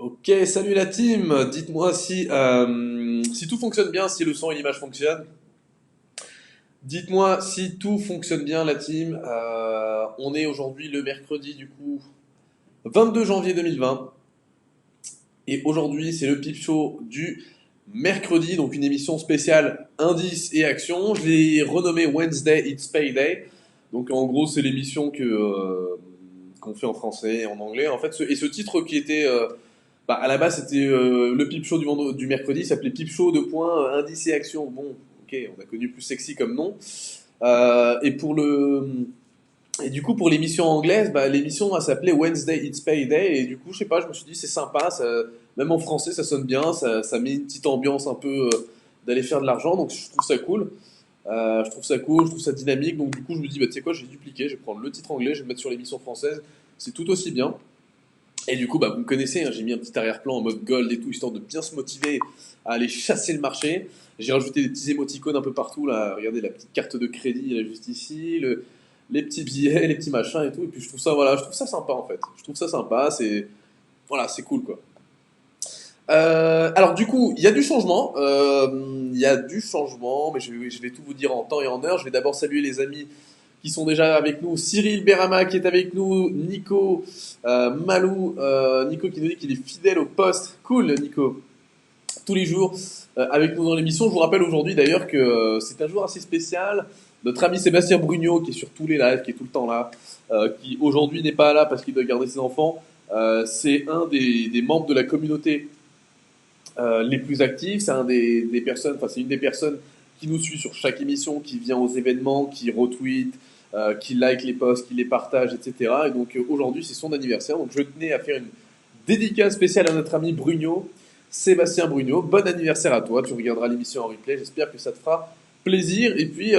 Ok, salut la team. Dites-moi si tout fonctionne bien, si le son et l'image fonctionnent. Dites-moi si tout fonctionne bien la team. On est aujourd'hui le mercredi du coup 22 janvier 2020 et aujourd'hui c'est le Pip Show du mercredi, donc une émission spéciale indices et actions. Je l'ai renommé Wednesday It's Payday. Donc en gros c'est l'émission qu'on fait en français et en anglais. En fait, ce titre qui était à la base, c'était le Pip Show du mercredi, il s'appelait Pip Show de points, indice et action. Bon, ok, on a connu plus sexy comme nom. Et et du coup, pour l'émission anglaise, l'émission elle s'appelait Wednesday It's Payday. Et du coup, je sais pas, je me suis dit, c'est sympa, même en français, ça sonne bien, ça met une petite ambiance un peu d'aller faire de l'argent, donc je trouve ça cool. Je trouve ça cool, je trouve ça dynamique. Donc du coup, je me dis, bah, tu sais quoi, je vais dupliquer, je vais prendre le titre anglais, je vais le mettre sur l'émission française. C'est tout aussi bien. Et du coup, vous me connaissez, hein, j'ai mis un petit arrière-plan en mode gold et tout, histoire de bien se motiver à aller chasser le marché. J'ai rajouté des petits émoticônes un peu partout, là. Regardez la petite carte de crédit, là, juste ici, les petits billets, les petits machins et tout. Et puis je trouve ça, voilà, je trouve ça sympa en fait. Je trouve ça sympa, voilà, c'est cool quoi. Alors du coup, il y a du changement. Il y a du changement, mais je vais tout vous dire en temps et en heure. Je vais d'abord saluer les amis qui sont déjà avec nous. Cyril Berama qui est avec nous, Nico, Malou, Nico qui nous dit qu'il est fidèle au poste. Cool, Nico. Tous les jours avec nous dans l'émission. Je vous rappelle aujourd'hui d'ailleurs que c'est un jour assez spécial. Notre ami Sébastien Brugnot, qui est sur tous les lives, qui est tout le temps là, qui aujourd'hui n'est pas là parce qu'il doit garder ses enfants, c'est un des membres de la communauté les plus actifs. C'est des personnes, enfin c'est une des personnes qui nous suit sur chaque émission, qui vient aux événements, qui retweet, qui like les posts, qui les partage, etc. Et donc aujourd'hui c'est son anniversaire, donc je tenais à faire une dédicace spéciale à notre ami Bruno, Sébastien Bruno. Bon anniversaire à toi, tu regarderas l'émission en replay, j'espère que ça te fera plaisir. Et puis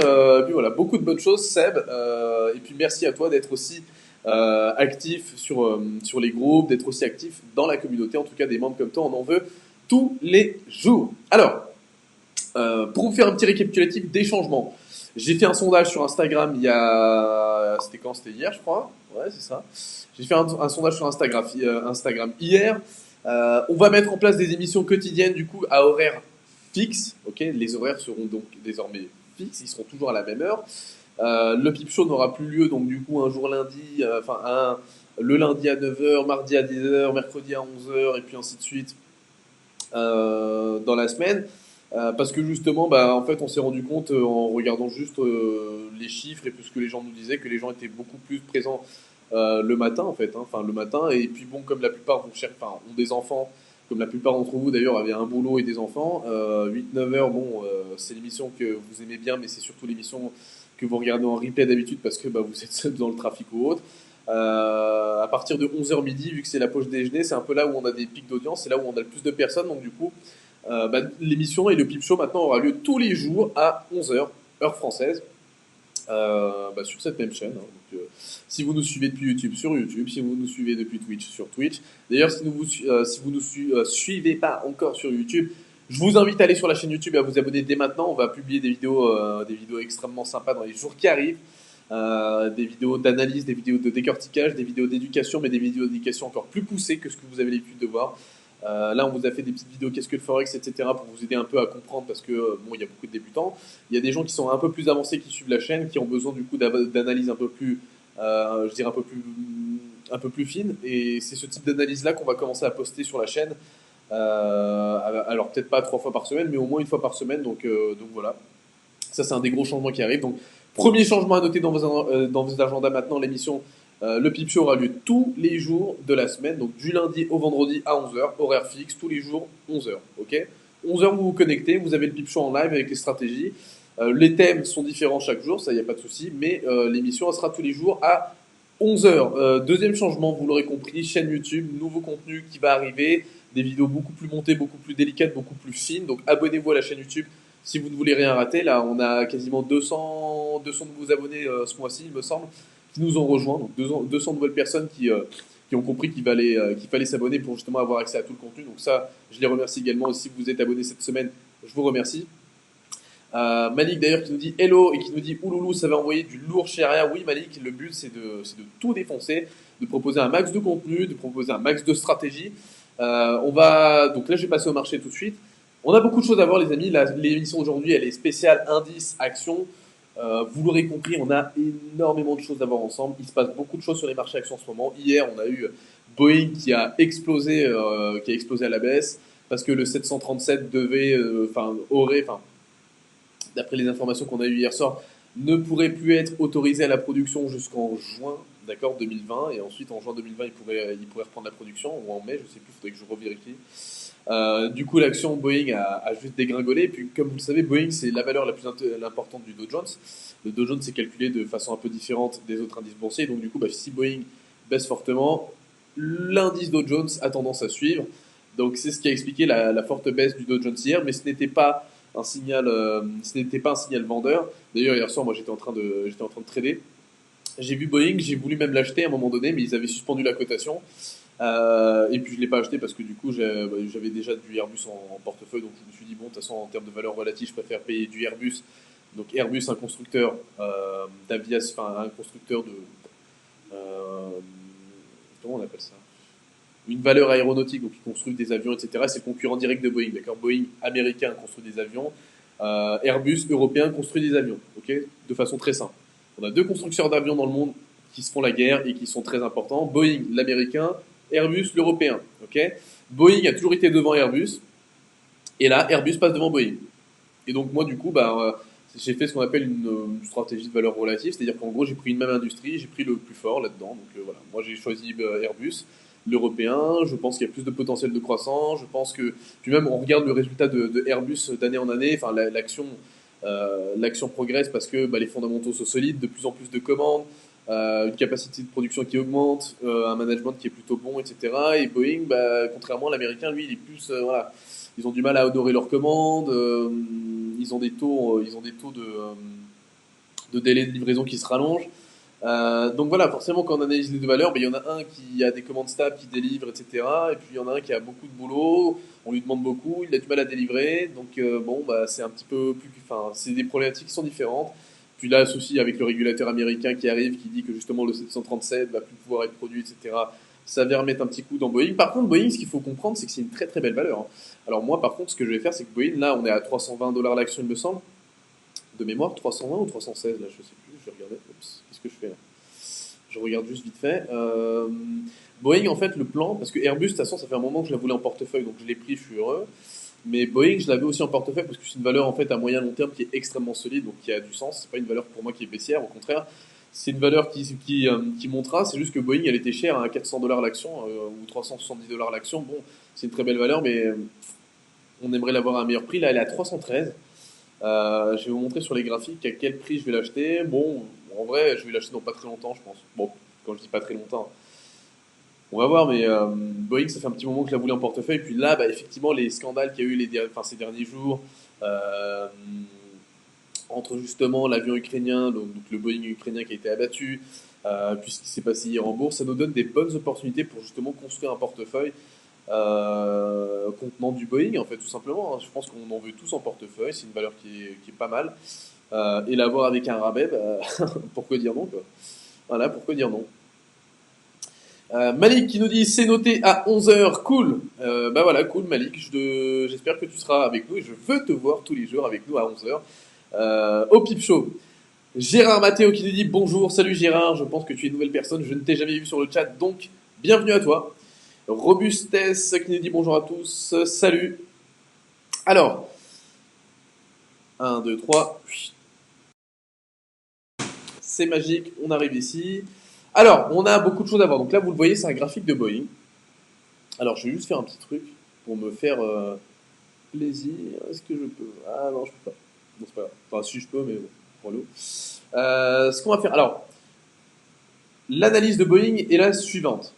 voilà, beaucoup de bonnes choses Seb, et puis merci à toi d'être aussi actif sur les groupes, d'être aussi actif dans la communauté, en tout cas des membres comme toi, on en veut tous les jours. Alors, pour vous faire un petit récapitulatif des changements, j'ai fait un sondage sur Instagram il y a... C'était quand? C'était hier, je crois. Ouais, c'est ça. J'ai fait un sondage sur Instagram hier. On va mettre en place des émissions quotidiennes, du coup, à horaire fixe. Ok, les horaires seront donc désormais fixes, ils seront toujours à la même heure. Le Pip Show n'aura plus lieu, donc du coup, un jour lundi, le lundi à 9h, mardi à 10h, mercredi à 11h, et puis ainsi de suite dans la semaine. Parce que justement, en fait, on s'est rendu compte en regardant juste les chiffres et tout ce que les gens nous disaient, que les gens étaient beaucoup plus présents le matin, en fait. Hein. Enfin, le matin. Et puis, bon, comme la plupart ont des enfants, comme la plupart d'entre vous d'ailleurs avaient un boulot et des enfants, 8-9 heures, bon, c'est l'émission que vous aimez bien, mais c'est surtout l'émission que vous regardez en replay d'habitude parce que vous êtes seul dans le trafic ou autre. À partir de 11h midi, vu que c'est la pause déjeuner, c'est un peu là où on a des pics d'audience, c'est là où on a le plus de personnes. Donc du coup, l'émission et le Pip Show maintenant aura lieu tous les jours à 11h, heure française, sur cette même chaîne. Hein. Donc, si vous nous suivez depuis YouTube, sur YouTube, si vous nous suivez depuis Twitch, sur Twitch. D'ailleurs, si vous nous suivez pas encore sur YouTube, je vous invite à aller sur la chaîne YouTube et à vous abonner dès maintenant. On va publier des vidéos extrêmement sympas dans les jours qui arrivent. Des vidéos d'analyse, des vidéos de décortiquage, des vidéos d'éducation, mais des vidéos d'éducation encore plus poussées que ce que vous avez l'habitude de voir. Là, on vous a fait des petites vidéos qu'est-ce que le Forex, etc. pour vous aider un peu à comprendre parce que, bon, il y a beaucoup de débutants. Il y a des gens qui sont un peu plus avancés qui suivent la chaîne, qui ont besoin du coup d'analyse un peu plus, je dirais un peu plus fine. Et c'est ce type d'analyse-là qu'on va commencer à poster sur la chaîne. Alors peut-être pas 3 fois par semaine, mais au moins une fois par semaine. Donc voilà. Ça, c'est un des gros changements qui arrivent. Donc, premier changement à noter dans vos agendas maintenant, l'émission Le Pip Show aura lieu tous les jours de la semaine, donc du lundi au vendredi à 11h, horaire fixe, tous les jours 11h. Ok, 11h, vous vous connectez, vous avez le Pip Show en live avec les stratégies. Les thèmes sont différents chaque jour, ça, il n'y a pas de souci, mais l'émission, elle sera tous les jours à 11h. Deuxième changement, vous l'aurez compris, chaîne YouTube, nouveau contenu qui va arriver, des vidéos beaucoup plus montées, beaucoup plus délicates, beaucoup plus fines. Donc abonnez-vous à la chaîne YouTube si vous ne voulez rien rater. Là, on a quasiment 200 nouveaux abonnés ce mois-ci, il me semble, qui nous ont rejoints. Donc 200 nouvelles personnes qui ont compris qu'il fallait s'abonner pour justement avoir accès à tout le contenu. Donc ça, je les remercie également. Et si vous êtes abonné cette semaine, je vous remercie. Malik d'ailleurs qui nous dit hello et qui nous dit ouloulou, ça va envoyer du lourd chez Aria. Oui Malik, le but c'est de tout défoncer, de proposer un max de contenu, de proposer un max de stratégie. Donc là, je vais passer au marché tout de suite. On a beaucoup de choses à voir, les amis. L'émission aujourd'hui, elle est spéciale indice, action. Vous l'aurez compris, on a énormément de choses à voir ensemble. Il se passe beaucoup de choses sur les marchés actions en ce moment. Hier, on a eu Boeing qui a explosé à la baisse parce que le 737 d'après les informations qu'on a eues hier soir, ne pourrait plus être autorisé à la production jusqu'en juin, d'accord, 2020, et ensuite en juin 2020, il pourrait reprendre la production, ou en mai, je sais plus, il faudrait que je revérifie. Du coup, l'action Boeing a juste dégringolé. Et puis, comme vous le savez, Boeing, c'est la valeur la plus importante du Dow Jones. Le Dow Jones est calculé de façon un peu différente des autres indices boursiers. Donc, du coup, si Boeing baisse fortement, l'indice Dow Jones a tendance à suivre. Donc, c'est ce qui a expliqué la forte baisse du Dow Jones hier. Mais ce n'était pas un signal vendeur. D'ailleurs, hier soir, moi, j'étais en train de trader. J'ai vu Boeing, j'ai voulu même l'acheter à un moment donné, mais ils avaient suspendu la cotation. Et puis je l'ai pas acheté parce que du coup j'avais déjà du Airbus en portefeuille, donc je me suis dit bon, de toute façon en termes de valeur relative, je préfère payer du Airbus. Donc Airbus, un constructeur d'aviation, enfin un constructeur de comment on appelle ça? Une valeur aéronautique, donc ils construisent des avions, etc. C'est le concurrent direct de Boeing, d'accord? Boeing américain construit des avions, Airbus européen construit des avions, ok? De façon très simple. On a deux constructeurs d'avions dans le monde qui se font la guerre et qui sont très importants. Boeing, l'américain, Airbus, l'européen, ok? Boeing a toujours été devant Airbus, et là, Airbus passe devant Boeing. Et donc moi, du coup, j'ai fait ce qu'on appelle une stratégie de valeur relative, c'est-à-dire qu'en gros, j'ai pris une même industrie, j'ai pris le plus fort là-dedans. Donc voilà, moi j'ai choisi Airbus, l'européen. Je pense qu'il y a plus de potentiel de croissance. Je pense que, puis même, on regarde le résultat de Airbus d'année en année. Enfin, l'action progresse parce que les fondamentaux sont solides, de plus en plus de commandes, une capacité de production qui augmente, un management qui est plutôt bon, etc. Et Boeing, contrairement à l'américain, lui, il est plus, voilà, ils ont du mal à honorer leurs commandes, ils ont des taux de délai de livraison qui se rallongent. Donc voilà, forcément, quand on analyse les deux valeurs, il y en a un qui a des commandes stables, qui délivre, etc. Et puis il y en a un qui a beaucoup de boulot, on lui demande beaucoup, il a du mal à délivrer. Donc c'est un petit peu plus. Enfin, c'est des problématiques qui sont différentes. Puis là, souci avec le régulateur américain qui arrive, qui dit que justement le 737 va plus pouvoir être produit, etc. Ça va remettre un petit coup dans Boeing. Par contre, Boeing, ce qu'il faut comprendre, c'est que c'est une très très belle valeur, hein. Alors moi, par contre, ce que je vais faire, c'est que Boeing, là, on est à 320 dollars l'action, il me semble, de mémoire, 320 ou 316, là, je sais plus, je vais regarder. Oups, qu'est-ce que je fais là? Je regarde juste vite fait. Boeing, en fait, le plan, parce que Airbus, de toute façon, ça fait un moment que je la voulais en portefeuille, donc je l'ai pris, je suis heureux. Mais Boeing, je l'avais aussi en portefeuille parce que c'est une valeur en fait à moyen long terme qui est extrêmement solide, donc qui a du sens. C'est pas une valeur pour moi qui est baissière, au contraire, c'est une valeur qui montera. C'est juste que Boeing, elle était chère à 400 dollars l'action ou 370 dollars l'action. Bon, c'est une très belle valeur, mais on aimerait l'avoir à un meilleur prix. Là, elle est à 313. Je vais vous montrer sur les graphiques à quel prix je vais l'acheter. Bon, en vrai, je vais l'acheter dans pas très longtemps, je pense. Bon, quand je dis pas très longtemps, on va voir, mais Boeing, ça fait un petit moment que je la voulais en portefeuille. Puis là, effectivement, les scandales qu'il y a eu ces derniers jours, euh, entre justement l'avion ukrainien, donc le Boeing ukrainien qui a été abattu, puis ce qui s'est passé hier en bourse, ça nous donne des bonnes opportunités pour justement construire un portefeuille contenant du Boeing, en fait, tout simplement, hein. Je pense qu'on en veut tous en portefeuille, c'est une valeur qui est pas mal. Et l'avoir avec un rabais, pourquoi dire non, quoi. Voilà, pourquoi dire non. Malik qui nous dit c'est noté à 11 h, cool. Voilà, cool Malik, j'espère que tu seras avec nous et je veux te voir tous les jours avec nous à 11 h au Pip Show. Gérard Mathéo qui nous dit bonjour, salut Gérard, je pense que tu es une nouvelle personne, je ne t'ai jamais vu sur le chat, donc bienvenue à toi. Robustesse qui nous dit bonjour à tous, salut. Alors, 1, 2, 3, c'est magique, on arrive ici. Alors, on a beaucoup de choses à voir. Donc là, vous le voyez, c'est un graphique de Boeing. Alors, je vais juste faire un petit truc pour me faire plaisir. Est-ce que je peux? Ah non, je peux pas. Bon, c'est pas grave. Enfin, si je peux, mais bon, pour l'eau. Ce qu'on va faire. Alors, l'analyse de Boeing est la suivante.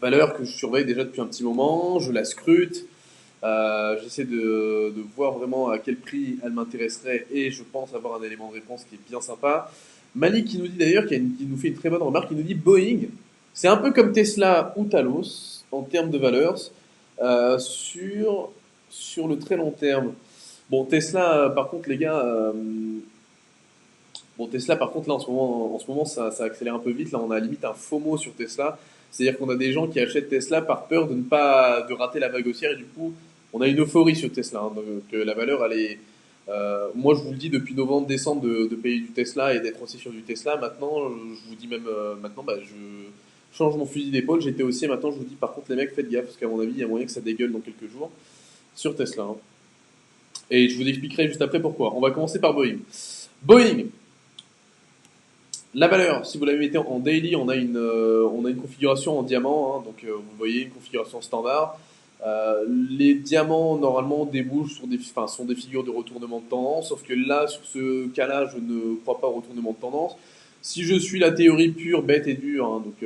Valeur que je surveille déjà depuis un petit moment. Je la scrute. J'essaie de voir vraiment à quel prix elle m'intéresserait et je pense avoir un élément de réponse qui est bien sympa. Malik qui nous dit d'ailleurs, qui nous fait une très bonne remarque, qui nous dit Boeing, c'est un peu comme Tesla ou Talos en termes de valeurs sur le très long terme. Bon, Tesla, par contre, les gars, bon, Tesla, par contre, là, en ce moment ça accélère un peu vite. Là, on a limite un FOMO sur Tesla. C'est-à-dire qu'on a des gens qui achètent Tesla par peur de ne pas de rater la vague haussière et du coup, on a une euphorie sur Tesla. Hein. Donc, la valeur, elle est. Moi, je vous le dis depuis novembre, décembre de payer du Tesla et d'être aussi sur du Tesla. Maintenant, je vous dis même maintenant, bah, je change mon fusil d'épaule. J'étais aussi, maintenant, je vous dis par contre, les mecs, faites gaffe parce qu'à mon avis, il y a moyen que ça dégueule dans quelques jours sur Tesla. Hein. Et je vous expliquerai juste après pourquoi. On va commencer par Boeing. Boeing, la valeur, si vous la mettez en daily, on a une configuration en diamant, hein, donc vous voyez une configuration standard. Les diamants normalement débouchent sur sont des figures de retournement de tendance, sauf que là, sur ce cas-là, je ne crois pas au retournement de tendance. Si je suis la théorie pure, bête et dure, hein, donc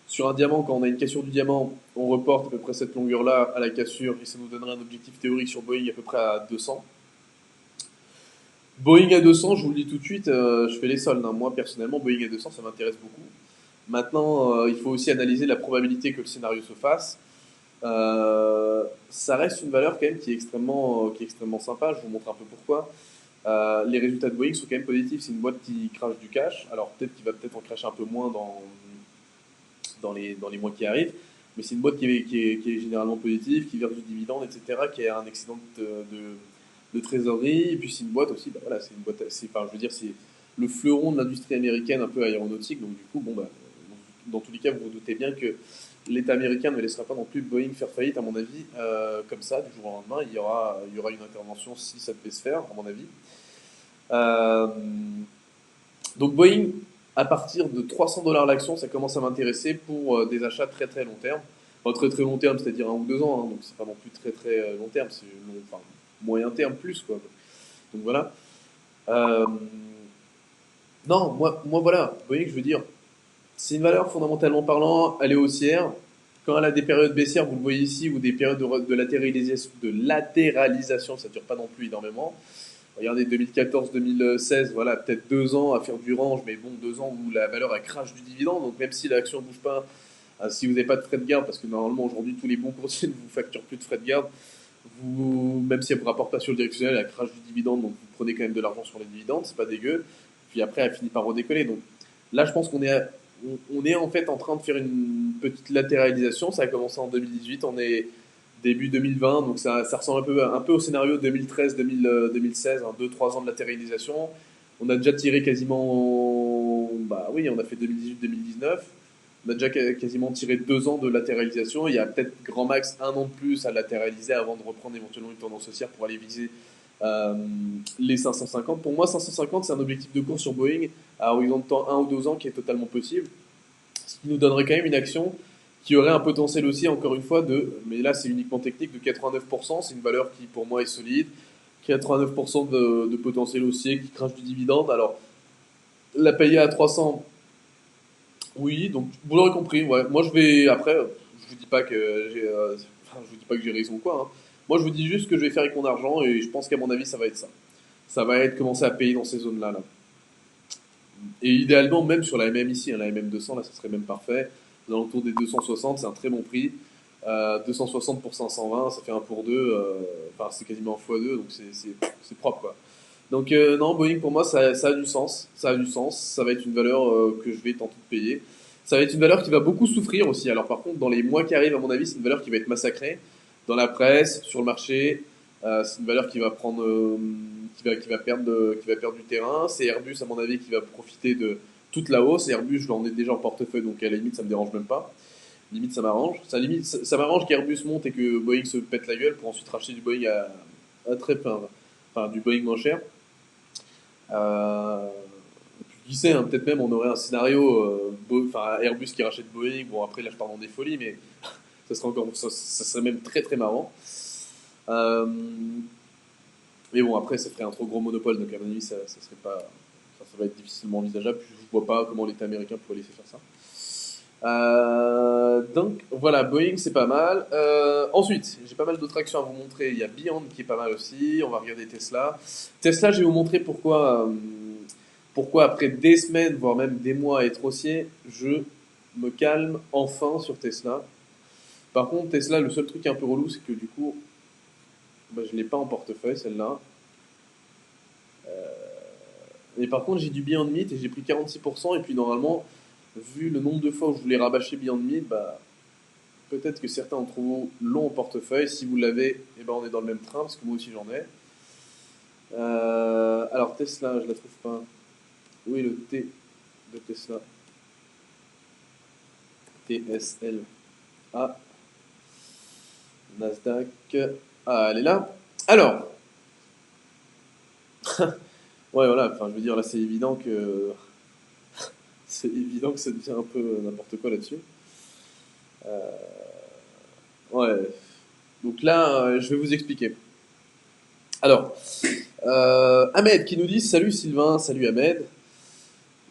sur un diamant, quand on a une cassure du diamant, on reporte à peu près cette longueur-là à la cassure et ça nous donnerait un objectif théorique sur Boeing à peu près à 200. Boeing à 200, je vous le dis tout de suite, je fais les soldes. Hein. Moi, personnellement, Boeing à 200, ça m'intéresse beaucoup. Maintenant, il faut aussi analyser la probabilité que le scénario se fasse. Ça reste une valeur quand même qui est extrêmement sympa. Je vous montre un peu pourquoi. Les résultats de Boeing sont quand même positifs. C'est une boîte qui crache du cash. Alors peut-être qu'il va peut-être en cracher un peu moins dans les mois qui arrivent. Mais c'est une boîte qui est généralement positive, qui verse du dividende, etc., qui a un excédent de trésorerie. Et puis c'est une boîte aussi, bah voilà, c'est une boîte, enfin, je veux dire, c'est le fleuron de l'industrie américaine un peu aéronautique. Donc du coup, bon, bah, dans tous les cas, vous vous doutez bien que l'État américain ne laissera pas non plus Boeing faire faillite, à mon avis, comme ça, du jour au lendemain. Il y aura une intervention si ça devait se faire, à mon avis. Euh, donc Boeing, à partir de 300 dollars l'action, ça commence à m'intéresser pour des achats très très long terme. Enfin, très très long terme, c'est-à-dire 1 ou 2 ans, hein, donc c'est pas non plus très très long terme, c'est enfin, moyen terme plus, quoi. Donc voilà. Euh, non, moi voilà, Boeing, je veux dire, c'est une valeur fondamentalement parlant, elle est haussière. Quand elle a des périodes baissières, vous le voyez ici, ou des périodes de latéralisation, ça ne dure pas non plus énormément. Regardez 2014-2016, voilà, peut-être 2 ans à faire du range, mais bon, 2 ans où la valeur elle crache du dividende, donc même si l'action ne bouge pas, si vous n'avez pas de frais de garde, parce que normalement aujourd'hui tous les bons courtiers ne vous facturent plus de frais de garde, même si elle ne vous rapporte pas sur le directionnel, elle crache du dividende, donc vous prenez quand même de l'argent sur les dividendes, c'est pas dégueu. Puis après, elle finit par redécoller. Donc là, je pense on est en fait en train de faire une petite latéralisation. Ça a commencé en 2018, on est début 2020, donc ça ressemble un peu au scénario 2013-2016, hein, 2-3 ans de latéralisation. On a déjà tiré quasiment, bah oui, on a fait 2018-2019. On a déjà quasiment tiré 2 ans de latéralisation. Il y a peut-être grand max 1 an de plus à latéraliser avant de reprendre éventuellement une tendance haussière pour aller viser euh, les 550. Pour moi, 550, c'est un objectif de cours sur Boeing à horizon de temps 1 ou 2 ans qui est totalement possible. Ce qui nous donnerait quand même une action qui aurait un potentiel aussi, encore une fois, mais là c'est uniquement technique, de 89%. C'est une valeur qui pour moi est solide. 89% de potentiel haussier qui crache du dividende. Alors, la payer à 300, oui, donc vous l'aurez compris. Ouais. Moi je vais, après, je vous dis pas que je vous dis pas que j'ai raison ou quoi. Hein. Moi je vous dis juste ce que je vais faire avec mon argent et je pense qu'à mon avis ça va être ça. Ça va être commencer à payer dans ces zones-là. Là. Et idéalement, même sur la MM ici, hein, la MM 200, là, ça serait même parfait. Aux alentours des 260, c'est un très bon prix. 260 pour 520, ça fait un pour deux. Enfin, c'est quasiment un fois deux, donc c'est propre, quoi. Donc, non, Boeing, pour moi, ça a du sens. Ça a du sens. Ça va être une valeur que je vais tenter de payer. Ça va être une valeur qui va beaucoup souffrir aussi. Alors, par contre, dans les mois qui arrivent, à mon avis, c'est une valeur qui va être massacrée dans la presse, sur le marché. C'est une valeur qui va prendre, qui va perdre du terrain. C'est Airbus, à mon avis, qui va profiter de toute la hausse. Et Airbus, je l'en ai déjà en portefeuille, donc à la limite, ça me dérange même pas. Limite, ça m'arrange. Ça m'arrange qu'Airbus monte et que Boeing se pète la gueule pour ensuite racheter du Boeing à très peu, enfin, du Boeing moins cher. Et puis, qui sait, hein, peut-être même on aurait un scénario, enfin, Airbus qui rachète Boeing. Bon, après, là, je pars dans des folies, mais ça serait même très très marrant. Euh, mais bon, après, ça ferait un trop gros monopole, donc à mon avis, ça serait pas, ça va être difficilement envisageable. Puis je vois pas comment l'État américain pourrait laisser faire ça. Donc voilà, Boeing c'est pas mal. Ensuite, j'ai pas mal d'autres actions à vous montrer. Il y a Beyond qui est pas mal aussi. On va regarder Tesla. Tesla, je vais vous montrer pourquoi après des semaines, voire même des mois à être haussier, je me calme enfin sur Tesla. Par contre, Tesla, le seul truc un peu relou, c'est que du coup, bah, je l'ai pas en portefeuille celle-là. Et par contre, j'ai du Beyond Meat et j'ai pris 46%. Et puis normalement, vu le nombre de fois où je voulais rabâcher Beyond Meat, bah, peut-être que certains d'entre vous l'ont en portefeuille. Si vous l'avez, eh ben, on est dans le même train, parce que moi aussi j'en ai. Alors Tesla, je la trouve pas. Oui, le T de Tesla. TSLA. Nasdaq. Ah, elle est là. Alors, ouais, voilà, enfin, je veux dire, là, c'est évident que ça devient un peu n'importe quoi là-dessus. Ouais. Donc là, je vais vous expliquer. Alors, Ahmed qui nous dit salut Sylvain, salut Ahmed.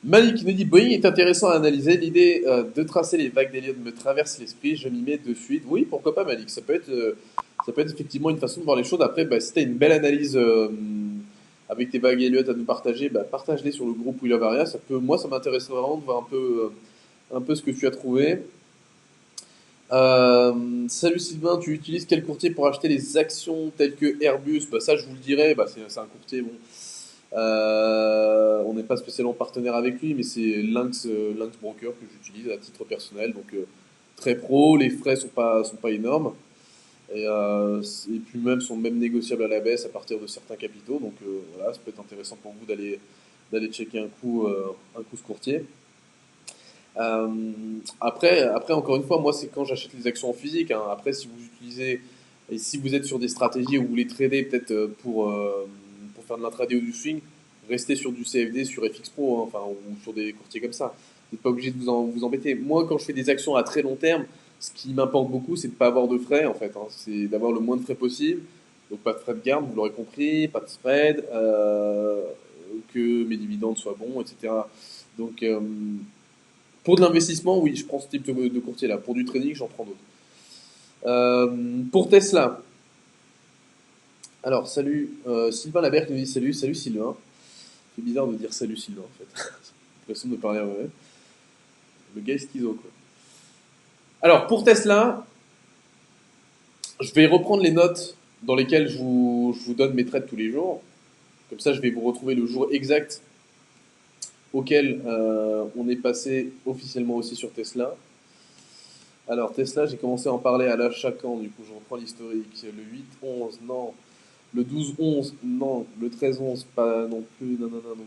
Malik qui nous dit Boeing est intéressant à analyser. L'idée de tracer les vagues d'Elliott me traverse l'esprit. Je m'y mets de suite. Oui, pourquoi pas Malik. Ça peut être effectivement une façon de voir les choses. Après, bah, si tu as une belle analyse avec tes vagues Elliott à nous partager, bah, partage-les sur le groupe Wheel of Aria. Moi, ça m'intéresserait vraiment de voir un peu ce que tu as trouvé. Salut Sylvain, tu utilises quel courtier pour acheter les actions telles que Airbus? Bah ça je vous le dirai, bah c'est un courtier bon. On n'est pas spécialement partenaire avec lui, mais c'est Lynx Broker que j'utilise à titre personnel, donc très pro, les frais sont pas énormes et puis même sont même négociables à la baisse à partir de certains capitaux, donc voilà, ça peut être intéressant pour vous d'aller checker un coup ce courtier. Euh, après, encore une fois, moi, c'est quand j'achète les actions en physique, hein. Après, si vous utilisez, et si vous êtes sur des stratégies où vous voulez trader peut-être pour faire de l'intraday ou du swing, restez sur du CFD, sur FX Pro, hein, enfin, ou sur des courtiers comme ça. Vous n'êtes pas obligé de vous embêter. Moi, quand je fais des actions à très long terme, ce qui m'importe beaucoup, c'est de ne pas avoir de frais, en fait, hein. C'est d'avoir le moins de frais possible. Donc, pas de frais de garde, vous l'aurez compris, pas de spread, que mes dividendes soient bons, etc. Donc, pour de l'investissement, oui, je prends ce type de courtier-là. Pour du trading, j'en prends d'autres. Pour Tesla, alors salut, Sylvain Labert qui nous dit salut Sylvain. C'est bizarre de dire salut Sylvain en fait. J'ai l'impression de parler à moi-même. Le gars est schizo quoi. Alors pour Tesla, je vais reprendre les notes dans lesquelles je vous donne mes trades tous les jours. Comme ça, je vais vous retrouver le jour exact auquel on est passé officiellement aussi sur Tesla. Alors Tesla, j'ai commencé à en parler à l'achat quand, du coup je reprends l'historique. Le 8-11, non. Le 12-11, non. Le 13-11, pas non plus. Non, non, non.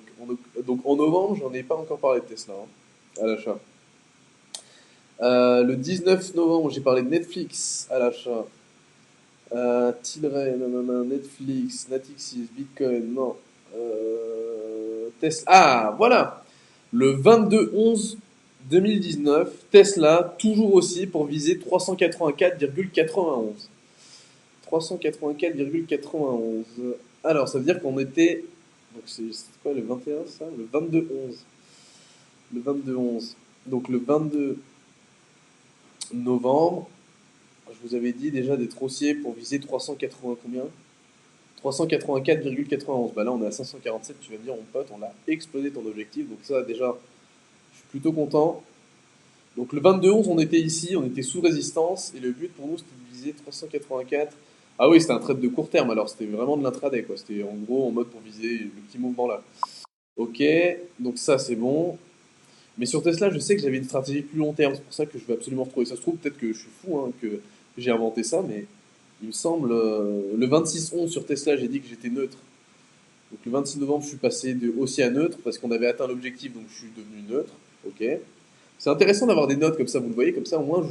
Donc en novembre, j'en ai pas encore parlé de Tesla hein, à l'achat. Le 19 novembre, j'ai parlé de Netflix à l'achat. Tilray, non, non, non. Netflix, Natixis, Bitcoin, non. Tesla. Ah, voilà. Le 22-11 2019, Tesla, toujours aussi pour viser 384,91. 384,91. Alors, ça veut dire qu'on était. Donc, c'est quoi le 21, ça? Le 22-11. Le 22-11. Donc, le 22 novembre, je vous avais dit déjà d'être haussier pour viser 380 combien? 384,91. Bah là, on est à 547. Tu vas me dire, mon pote, on a explosé ton objectif. Donc, ça, déjà, je suis plutôt content. Donc, le 22-11, on était ici, on était sous résistance. Et le but pour nous, c'était de viser 384. Ah oui, c'était un trade de court terme, alors c'était vraiment de l'intraday, quoi. C'était en gros en mode pour viser le petit mouvement là. Ok, donc ça c'est bon. Mais sur Tesla, je sais que j'avais une stratégie plus long terme, c'est pour ça que je vais absolument retrouver. Ça se trouve, peut-être que je suis fou, hein, que j'ai inventé ça, mais il me semble, le 26-11 sur Tesla, j'ai dit que j'étais neutre. Donc le 26 novembre, je suis passé de haussier à neutre parce qu'on avait atteint l'objectif, donc je suis devenu neutre. Ok. C'est intéressant d'avoir des notes comme ça, vous le voyez, comme ça au moins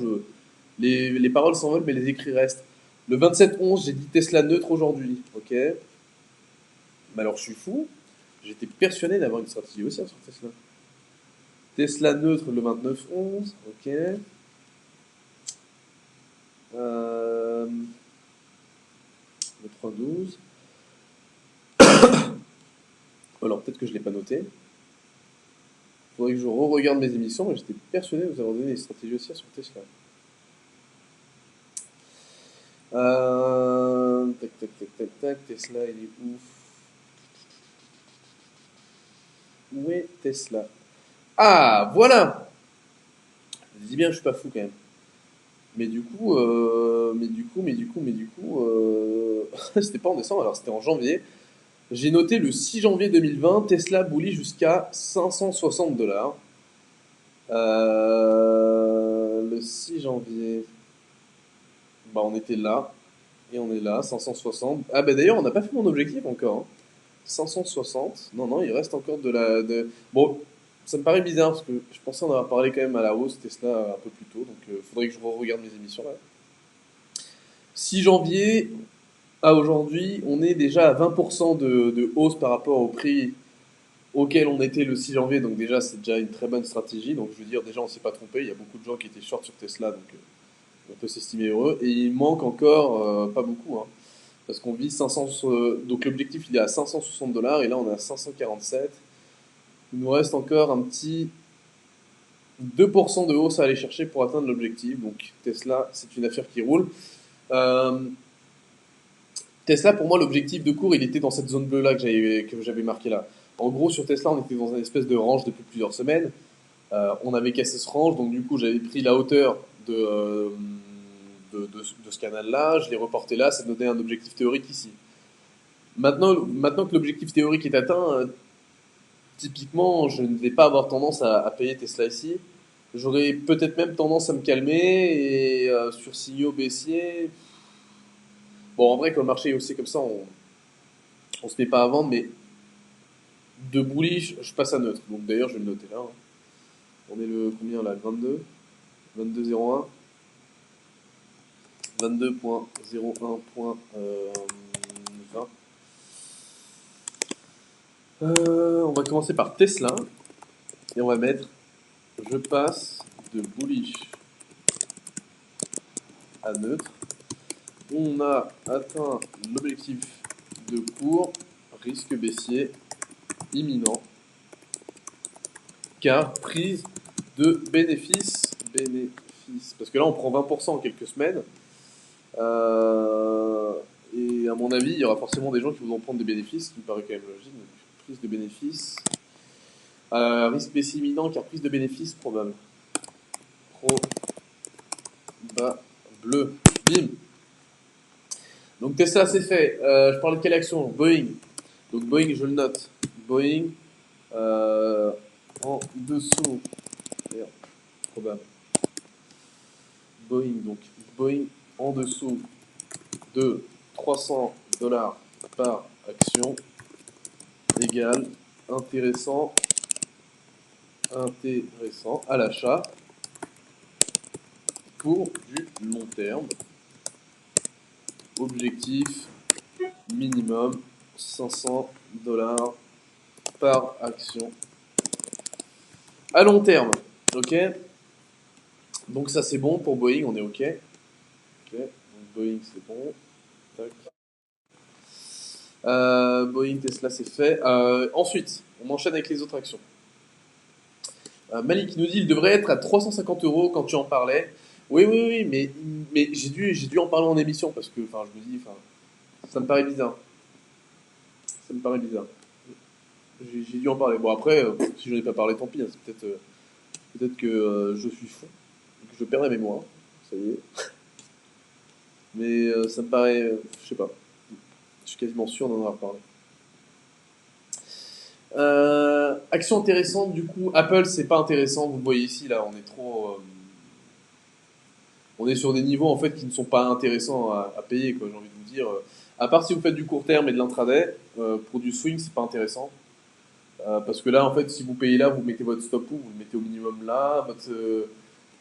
les paroles s'envolent, mais les écrits restent. Le 27-11, j'ai dit Tesla neutre aujourd'hui. Ok. Mais alors je suis fou, j'étais persuadé d'avoir une stratégie haussière sur Tesla. Tesla neutre le 29-11, ok. Le 3-12. Alors peut-être que je ne l'ai pas noté. Il faudrait que je re-regarde mes émissions, mais j'étais persuadé de vous avoir donné des stratégies haussières sur Tesla. Tac, tac, tac, tac, tac. Tesla, il est ouf. Où est Tesla? Ah, voilà! Je dis bien, je suis pas fou quand même. C'était pas en décembre, alors c'était en janvier. J'ai noté le 6 janvier 2020, Tesla bullish jusqu'à 560 dollars. Le 6 janvier, bah, on était là. Et on est là, 560. Ah bah d'ailleurs, on n'a pas fait mon objectif encore, hein. 560. Non, non, il reste encore de la... Bon, ça me paraît bizarre parce que je pensais en avoir parlé quand même à la hausse Tesla un peu plus tôt. Donc il faudrait que je regarde mes émissions là. 6 janvier à aujourd'hui, on est déjà à 20% de hausse par rapport au prix auquel on était le 6 janvier. Donc déjà, c'est déjà une très bonne stratégie. Donc je veux dire, déjà, on s'est pas trompé. Il y a beaucoup de gens qui étaient short sur Tesla. Donc on peut s'estimer heureux. Et il manque encore pas beaucoup, hein. Parce qu'on vit 500, donc l'objectif il est à 560 dollars et là on est à 547. Il nous reste encore un petit 2% de hausse à aller chercher pour atteindre l'objectif. Donc Tesla, c'est une affaire qui roule. Euh, Tesla, pour moi, l'objectif de cours, il était dans cette zone bleue là que j'avais marqué là. En gros, sur Tesla, on était dans une espèce de range depuis plusieurs semaines. On avait cassé ce range, donc du coup, j'avais pris la hauteur de ce canal-là, je l'ai reporté là, ça donnait un objectif théorique ici. Maintenant que l'objectif théorique est atteint, typiquement, je ne vais pas avoir tendance à payer Tesla ici. J'aurais peut-être même tendance à me calmer et sur signaux baissiers. Bon, en vrai, quand le marché est haussier comme ça, on se met pas à vendre, mais de bullish, je passe à neutre. Donc d'ailleurs, je vais le noter là, hein. On est le combien là? Le 22? 22,01? 22.01.20. On va commencer par Tesla et on va mettre je passe de bullish à neutre. On a atteint l'objectif de cours, risque baissier imminent, car prise de bénéfices. Parce que là, on prend 20% en quelques semaines. Euh, et à mon avis, il y aura forcément des gens qui voudront prendre des bénéfices, ce qui me paraît quand même logique. Donc, prise de bénéfices. Risque baissier imminent, car prise de bénéfices probable. Bleu. Bim. Donc Tesla, c'est fait. Je parlais de quelle action? Boeing. Donc Boeing, je le note. Boeing en dessous. Merde, probable. Boeing, donc Boeing en dessous de 300 dollars par action égale intéressant, intéressant à l'achat pour du long terme. Objectif minimum 500 dollars par action à long terme. Ok. Donc ça c'est bon pour Boeing, on est ok. Ok. Donc Boeing c'est bon. Tac. Boeing, Tesla c'est fait. Ensuite, on enchaîne avec les autres actions. Malik nous dit il devrait être à 350 euros quand tu en parlais. Oui, oui, oui, mais j'ai dû en parler en émission parce que, enfin, je me dis, enfin, ça me paraît bizarre. Ça me paraît bizarre. J'ai dû en parler. Bon, après, si je n'en ai pas parlé, tant pis, hein. C'est peut-être que je suis fou, que je perds la mémoire. Ça y est. Mais ça me paraît, je sais pas. Je suis quasiment sûr d'en avoir parlé. Action intéressante, du coup, Apple, c'est pas intéressant. Vous le voyez ici, là, on est trop. On est sur des niveaux en fait qui ne sont pas intéressants à payer, quoi, j'ai envie de vous dire. À part si vous faites du court terme et de l'intraday, pour du swing, c'est pas intéressant. Parce que là, en fait, si vous payez là, vous mettez votre stop où, vous le mettez au minimum là,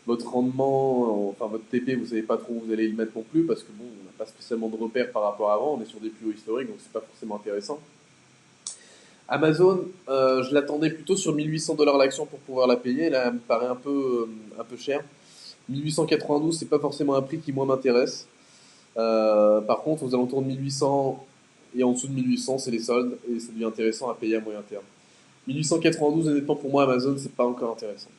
votre rendement, enfin votre TP, vous savez pas trop où vous allez le mettre non plus, parce que bon, on n'a pas spécialement de repères par rapport à avant, on est sur des plus hauts historiques, donc c'est pas forcément intéressant. Amazon, je l'attendais plutôt sur 1800 dollars l'action pour pouvoir la payer, là, elle me paraît un peu cher. 1892, c'est pas forcément un prix qui moi m'intéresse. Par contre, aux alentours de 1800 et en dessous de 1800, c'est les soldes et ça devient intéressant à payer à moyen terme. 1892, honnêtement, pour moi, Amazon, c'est pas encore intéressant.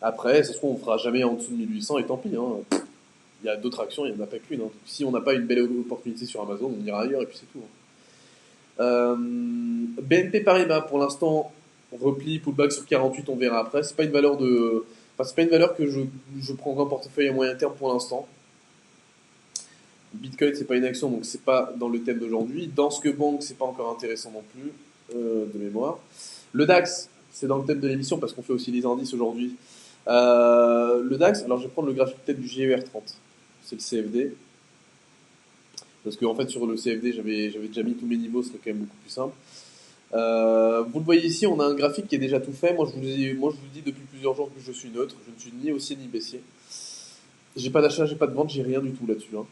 Après, ça se trouve, on fera jamais en dessous de 1800 et tant pis, hein. Il y a d'autres actions, il n'y en a pas qu'une, hein. Donc, si on n'a pas une belle opportunité sur Amazon, on ira ailleurs et puis c'est tout, hein. BNP Paribas, pour l'instant, repli, pullback sur 48, on verra après. C'est pas une valeur de. Enfin, c'est pas une valeur que je prendrai en portefeuille à moyen terme pour l'instant. Bitcoin, c'est pas une action, donc c'est pas dans le thème d'aujourd'hui. Danske Bank, c'est pas encore intéressant non plus, de mémoire. Le DAX, c'est dans le thème de l'émission parce qu'on fait aussi les indices aujourd'hui. Le DAX, alors je vais prendre le graphique peut-être du GER30, c'est le CFD. Parce qu'en fait, sur le CFD, j'avais déjà mis tous mes niveaux, ce serait quand même beaucoup plus simple. Vous le voyez ici, on a un graphique qui est déjà tout fait. Moi, je vous dis depuis plusieurs jours que je suis neutre. Je ne suis ni haussier ni baissier. J'ai pas d'achat, j'ai pas de vente, j'ai rien du tout là-dessus, hein.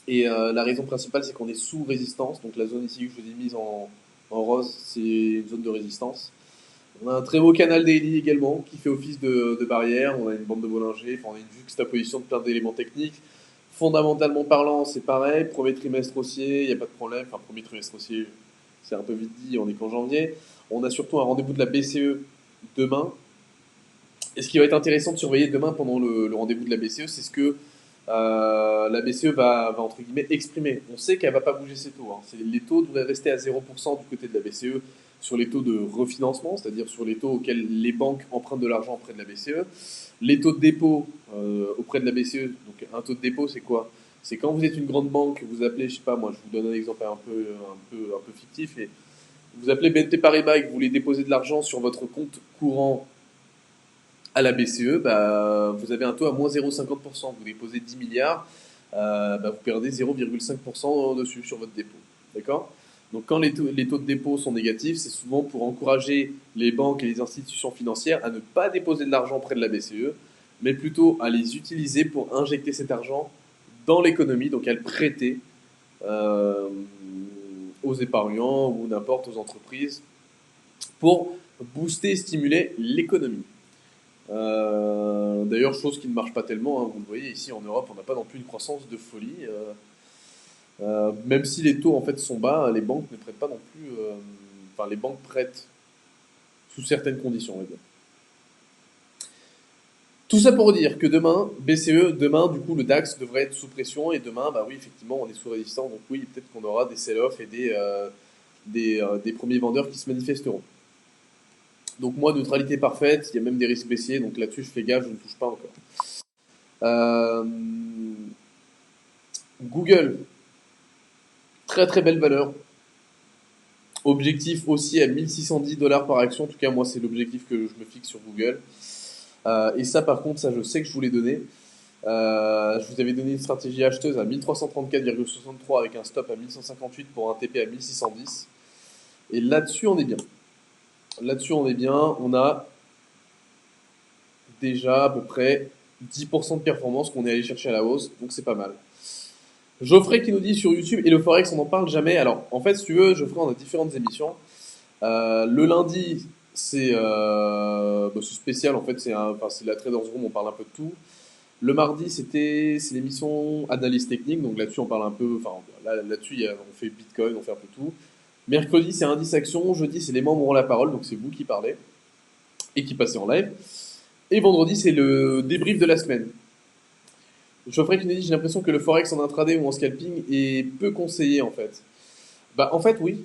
Et la raison principale, c'est qu'on est sous résistance. Donc la zone ici que je vous ai mise en rose, c'est une zone de résistance. On a un très beau canal daily également qui fait office de barrière. On a une bande de Bollinger, enfin, on a une juxtaposition de plein d'éléments techniques. Fondamentalement parlant, c'est pareil. Premier trimestre haussier, il n'y a pas de problème. Enfin, premier trimestre haussier, c'est un peu vite dit, on est qu'en janvier. On a surtout un rendez-vous de la BCE demain. Et ce qui va être intéressant de surveiller demain pendant le rendez-vous de la BCE, c'est ce que la BCE va entre guillemets exprimer. On sait qu'elle va pas bouger ses taux, hein. Les taux devraient rester à 0% du côté de la BCE sur les taux de refinancement, c'est-à-dire sur les taux auxquels les banques empruntent de l'argent auprès de la BCE. Les taux de dépôt auprès de la BCE, donc un taux de dépôt c'est quoi? C'est quand vous êtes une grande banque, vous appelez, je sais pas moi, je vous donne un exemple un peu fictif, et vous appelez BNP Paribas et que vous voulez déposer de l'argent sur votre compte courant à la BCE, bah, vous avez un taux à moins 0,50%. Vous déposez 10 milliards, bah, vous perdez 0,5% dessus sur votre dépôt. D'accord? Donc quand les taux de dépôt sont négatifs, c'est souvent pour encourager les banques et les institutions financières à ne pas déposer de l'argent près de la BCE, mais plutôt à les utiliser pour injecter cet argent dans l'économie, donc à le prêter euh, aux épargnants ou n'importe aux entreprises pour booster et stimuler l'économie. D'ailleurs, chose qui ne marche pas tellement, hein, vous le voyez ici en Europe, on n'a pas non plus une croissance de folie. Même si les taux en fait sont bas, les banques ne prêtent pas non plus. Enfin, les banques prêtent sous certaines conditions, on va dire. Tout ça pour dire que demain, BCE, demain, du coup, le DAX devrait être sous pression et demain, bah oui, effectivement, on est sous résistance, donc oui, peut-être qu'on aura des sell-off et des premiers vendeurs qui se manifesteront. Donc moi, neutralité parfaite, il y a même des risques baissiers, donc là-dessus, je fais gaffe, je ne touche pas encore. Euh, Google, très très belle valeur. Objectif aussi à 1610 $ par action. En tout cas, moi, c'est l'objectif que je me fixe sur Google. Et ça, par contre, ça, je sais que je vous l'ai donné. Je vous avais donné une stratégie acheteuse à 1334,63 avec un stop à 1158 pour un TP à 1610. Et là-dessus, on est bien. Là-dessus, on est bien. On a déjà à peu près 10% de performance qu'on est allé chercher à la hausse. Donc, c'est pas mal. Geoffrey qui nous dit sur YouTube, et le Forex, on n'en parle jamais. Alors, en fait, si tu veux, Geoffrey, on a différentes émissions. Le lundi, c'est spécial, en fait, c'est la Traders Room, on parle un peu de tout. Le mardi, c'est l'émission Analyse technique, donc là-dessus, on parle un peu, enfin, là-dessus, on fait Bitcoin, on fait un peu tout. Mercredi, c'est Indice Action. Jeudi, c'est les membres ont la parole, donc c'est vous qui parlez et qui passez en live. Et vendredi, c'est le débrief de la semaine. Geoffrey qui nous dit, j'ai l'impression que le Forex en intraday ou en scalping est peu conseillé, en fait. Bah, en fait, oui,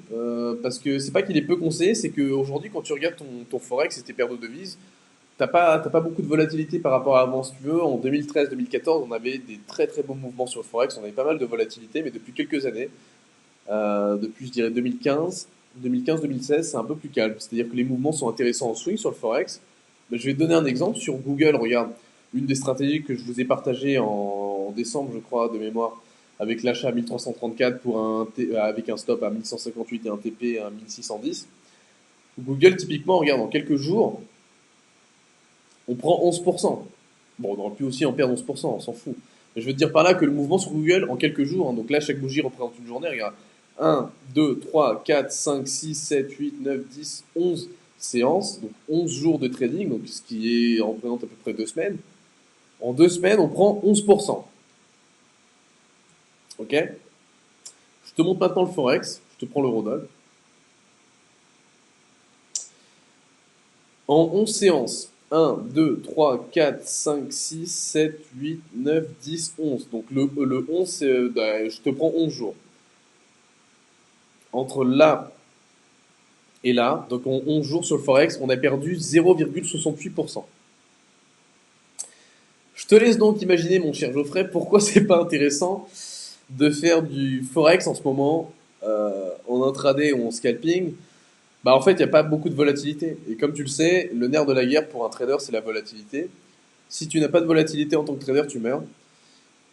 parce que c'est pas qu'il est peu conseillé, c'est qu'aujourd'hui, quand tu regardes ton Forex et tes paires de devises, t'as pas beaucoup de volatilité par rapport à avant, si tu veux. En 2013-2014, on avait des très très bons mouvements sur le Forex, on avait pas mal de volatilité, mais depuis quelques années, depuis je dirais 2015-2016, c'est un peu plus calme. C'est-à-dire que les mouvements sont intéressants en swing sur le Forex. Mais je vais te donner un exemple sur Google, regarde, une des stratégies que je vous ai partagées en décembre, je crois, de mémoire, avec l'achat à 1334 avec un stop à 1158 et un TP à 1610. Google, typiquement, regarde, en quelques jours, on prend 11%. Bon, on aurait pu aussi en perdre 11%, on s'en fout. Mais je veux te dire par là que le mouvement sur Google, en quelques jours, hein, donc là, chaque bougie représente une journée, regarde, 1, 2, 3, 4, 5, 6, 7, 8, 9, 10, 11 séances, donc 11 jours de trading, donc ce qui représente à peu près 2 semaines. En 2 semaines, on prend 11%. Ok? Je te montre maintenant le Forex, je te prends l'Eurodoll. En 11 séances, 1, 2, 3, 4, 5, 6, 7, 8, 9, 10, 11. Donc le 11, je te prends 11 jours. Entre là et là, donc en 11 jours sur le Forex, on a perdu 0,68%. Je te laisse donc imaginer, mon cher Geoffrey, pourquoi c'est pas intéressant de faire du Forex en ce moment, en intraday ou en scalping, Bah en fait, il n'y a pas beaucoup de volatilité. Et comme tu le sais, le nerf de la guerre pour un trader, c'est la volatilité. Si tu n'as pas de volatilité en tant que trader, tu meurs.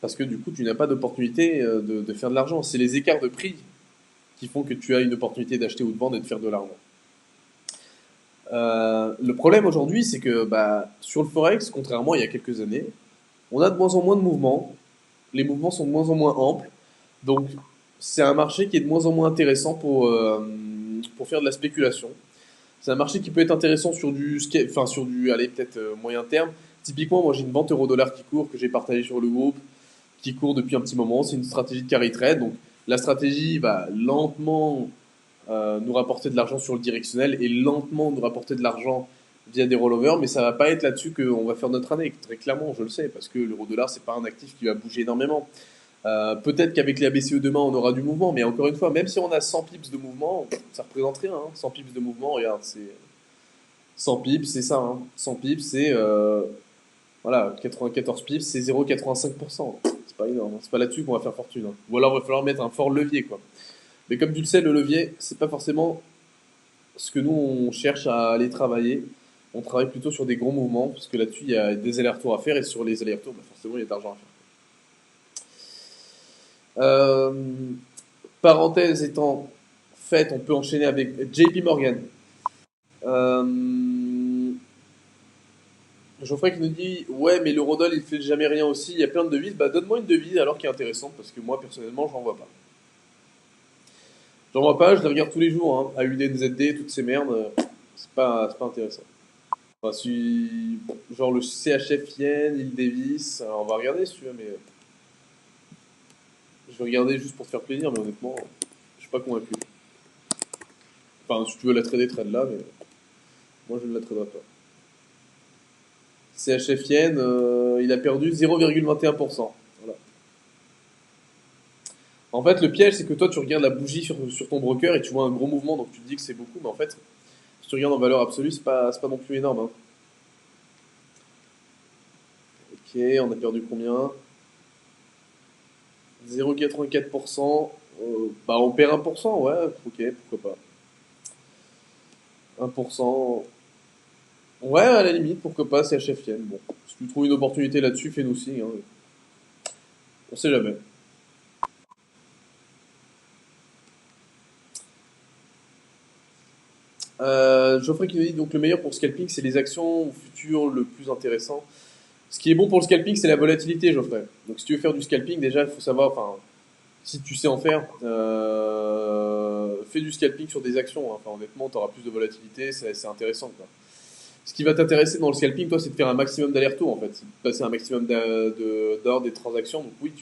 Parce que du coup, tu n'as pas d'opportunité de faire de l'argent. C'est les écarts de prix qui font que tu as une opportunité d'acheter ou de vendre et de faire de l'argent. Le problème aujourd'hui, c'est que bah, sur le Forex, contrairement à il y a quelques années, on a de moins en moins de mouvements. Les mouvements sont de moins en moins amples. Donc, c'est un marché qui est de moins en moins intéressant pour faire de la spéculation. C'est un marché qui peut être intéressant sur du, allez, peut-être moyen terme. Typiquement, moi, j'ai une vente euro-dollar qui court, que j'ai partagé sur le groupe, qui court depuis un petit moment. C'est une stratégie de carry trade. Donc, la stratégie va lentement nous rapporter de l'argent sur le directionnel et lentement nous rapporter de l'argent via des rollovers, mais ça va pas être là-dessus qu'on va faire notre année, très clairement, je le sais, parce que l'euro-dollar, c'est pas un actif qui va bouger énormément. Peut-être qu'avec les BCE demain, on aura du mouvement, mais encore une fois, même si on a 100 pips de mouvement, ça représente rien. 100 pips de mouvement, regarde, c'est 100 pips, c'est ça. 100 pips, c'est voilà, 94 pips, c'est 0,85%. C'est pas énorme, c'est pas là-dessus qu'on va faire fortune. Ou alors il va falloir mettre un fort levier, quoi. Mais comme tu le sais, le levier, c'est pas forcément ce que nous on cherche à aller travailler. On travaille plutôt sur des gros mouvements, parce que là-dessus il y a des allers-retours à faire, et sur les allers-retours, bah, forcément il y a de l'argent à faire. Parenthèse étant faite, on peut enchaîner avec JP Morgan. Euh, Geoffrey qui nous dit ouais, mais l'eurodoll il fait jamais rien aussi, il y a plein de devises. Bah donne-moi une devise alors qui est intéressante, parce que moi personnellement j'en vois pas. J'en vois pas, je les regarde tous les jours, hein. AUD, NZD, toutes ces merdes, c'est pas intéressant. Enfin, genre le CHF Yen, Île Davis, alors on va regarder si tu veux, mais je vais regarder juste pour te faire plaisir, mais honnêtement, je suis pas convaincu. Enfin, si tu veux la trader, trade là, mais moi je ne la traderai pas. CHF Yen, il a perdu 0,21%. Voilà. En fait, le piège, c'est que toi, tu regardes la bougie sur ton broker et tu vois un gros mouvement, donc tu te dis que c'est beaucoup, mais en fait, si tu regardes en valeur absolue, c'est pas non plus énorme, hein. Ok, on a perdu combien? 0,84%. Bah, on perd 1%, ouais, ok, pourquoi pas. 1%. Ouais, à la limite, pourquoi pas, c'est HFN. Bon, si tu trouves une opportunité là-dessus, fais-nous signe, hein. On sait jamais. Geoffrey qui nous dit donc le meilleur pour scalping, c'est les actions futures le plus intéressant. Ce qui est bon pour le scalping, c'est la volatilité, Geoffrey. Donc si tu veux faire du scalping, déjà, il faut savoir, enfin, si tu sais en faire, fais du scalping sur des actions, hein. Enfin, honnêtement, tu auras plus de volatilité, c'est intéressant, quoi. Ce qui va t'intéresser dans le scalping, toi, c'est de faire un maximum d'aller-retour, en fait. C'est de passer un maximum d'heures des transactions. Donc oui,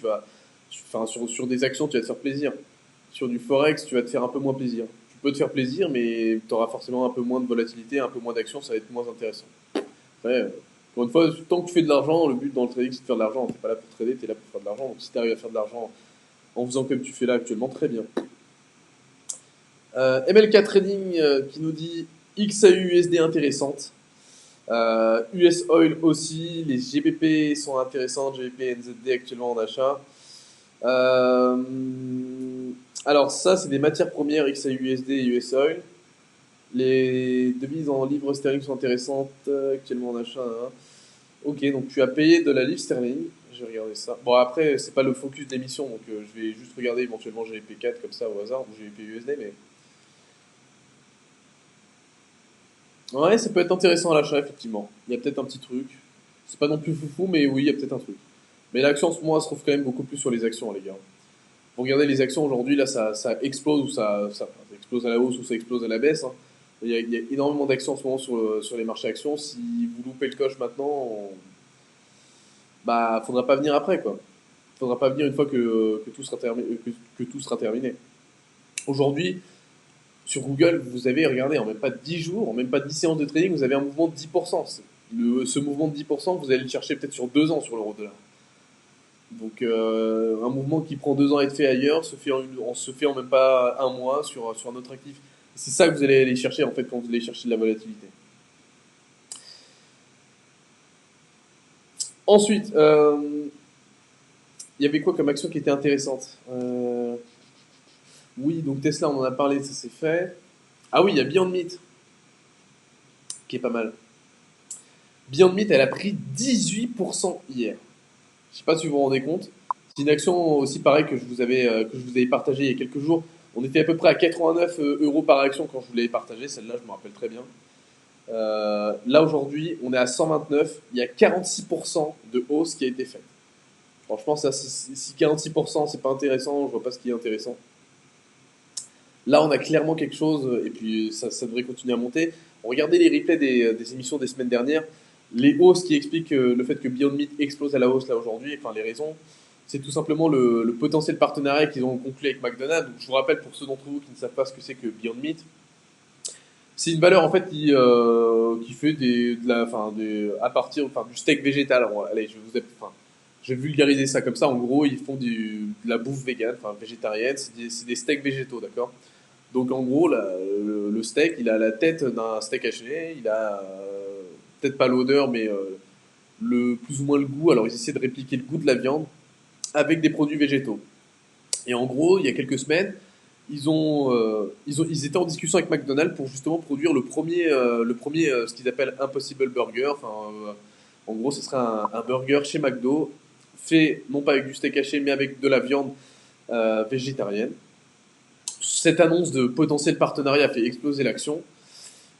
enfin, sur des actions, tu vas te faire plaisir. Sur du forex, tu vas te faire un peu moins plaisir. Tu peux te faire plaisir, mais tu auras forcément un peu moins de volatilité, un peu moins d'actions, ça va être moins intéressant. Après, encore une fois, tant que tu fais de l'argent, le but dans le trading, c'est de faire de l'argent. T'es pas là pour trader, t'es là pour faire de l'argent. Donc si tu arrives à faire de l'argent en faisant comme tu fais là actuellement, très bien. MLK Trading qui nous dit XAU USD intéressante. US Oil aussi, les GBP sont intéressantes, GBP NZD actuellement en achat. Euh, alors ça, c'est des matières premières XAUUSD et US Oil. Les devises en livres sterling sont intéressantes, actuellement en achat, hein. Ok, donc tu as payé de la livre sterling. Je vais regarder ça. Bon, après, c'est pas le focus de l'émission, donc je vais juste regarder éventuellement GBP4 comme ça au hasard, ou GBP USD, mais. Ouais, ça peut être intéressant à l'achat, effectivement. Il y a peut-être un petit truc. C'est pas non plus foufou, mais oui, il y a peut-être un truc. Mais l'action, en ce moment, elle se trouve quand même beaucoup plus sur les actions, les gars. Vous regardez les actions aujourd'hui, là, ça explose ou ça explose à la hausse ou ça explose à la baisse, hein. Il y a énormément d'actions en ce moment sur les marchés actions. Si vous loupez le coche maintenant, bah, faudra pas venir après, quoi. Faudra pas venir une fois que tout sera terminé, que tout sera terminé. Aujourd'hui, sur Google, vous avez, regardé, en même pas 10 jours, en même pas 10 séances de trading, vous avez un mouvement de 10%. Ce mouvement de 10%, vous allez le chercher peut-être sur 2 ans sur l'euro-dollar. Donc un mouvement qui prend 2 ans à être fait ailleurs se fait en même pas un mois sur un autre actif. C'est ça que vous allez aller chercher en fait quand vous allez chercher de la volatilité. Ensuite, il y avait quoi comme action qui était intéressante? Oui, donc Tesla, on en a parlé, ça c'est fait. Ah oui, il y a Beyond Meat, qui est pas mal. Beyond Meat, elle a pris 18% hier. Je sais pas si vous vous rendez compte. C'est une action aussi pareille que je vous avais partagée il y a quelques jours. On était à peu près à 89 euros par action quand je vous l'avais partagé. Celle-là, je me rappelle très bien. Là, aujourd'hui, on est à 129. Il y a 46% de hausse qui a été faite. Franchement, ça, si 46% c'est pas intéressant, je vois pas ce qui est intéressant. Là, on a clairement quelque chose, et puis ça devrait continuer à monter. Regardez les replays des émissions des semaines dernières. Les hausses qui expliquent le fait que Beyond Meat explose à la hausse là aujourd'hui, enfin les raisons, c'est tout simplement le potentiel partenariat qu'ils ont conclu avec McDonald's. Donc, je vous rappelle pour ceux d'entre vous qui ne savent pas ce que c'est que Beyond Meat, c'est une valeur en fait qui fait à partir du steak végétal. Allez, je vais vulgariser ça comme ça. En gros, ils font de la bouffe végane, enfin végétarienne. C'est des steaks végétaux, d'accord? Donc en gros, le steak, il a la tête d'un steak haché, il a peut-être pas l'odeur, mais plus ou moins le goût. Alors ils essaient de répliquer le goût de la viande avec des produits végétaux. Et en gros, il y a quelques semaines, ils étaient en discussion avec McDonald's pour justement produire ce qu'ils appellent Impossible Burger. En gros, ce serait un burger chez McDo fait non pas avec du steak haché, mais avec de la viande végétarienne. Cette annonce de potentiel partenariat a fait exploser l'action.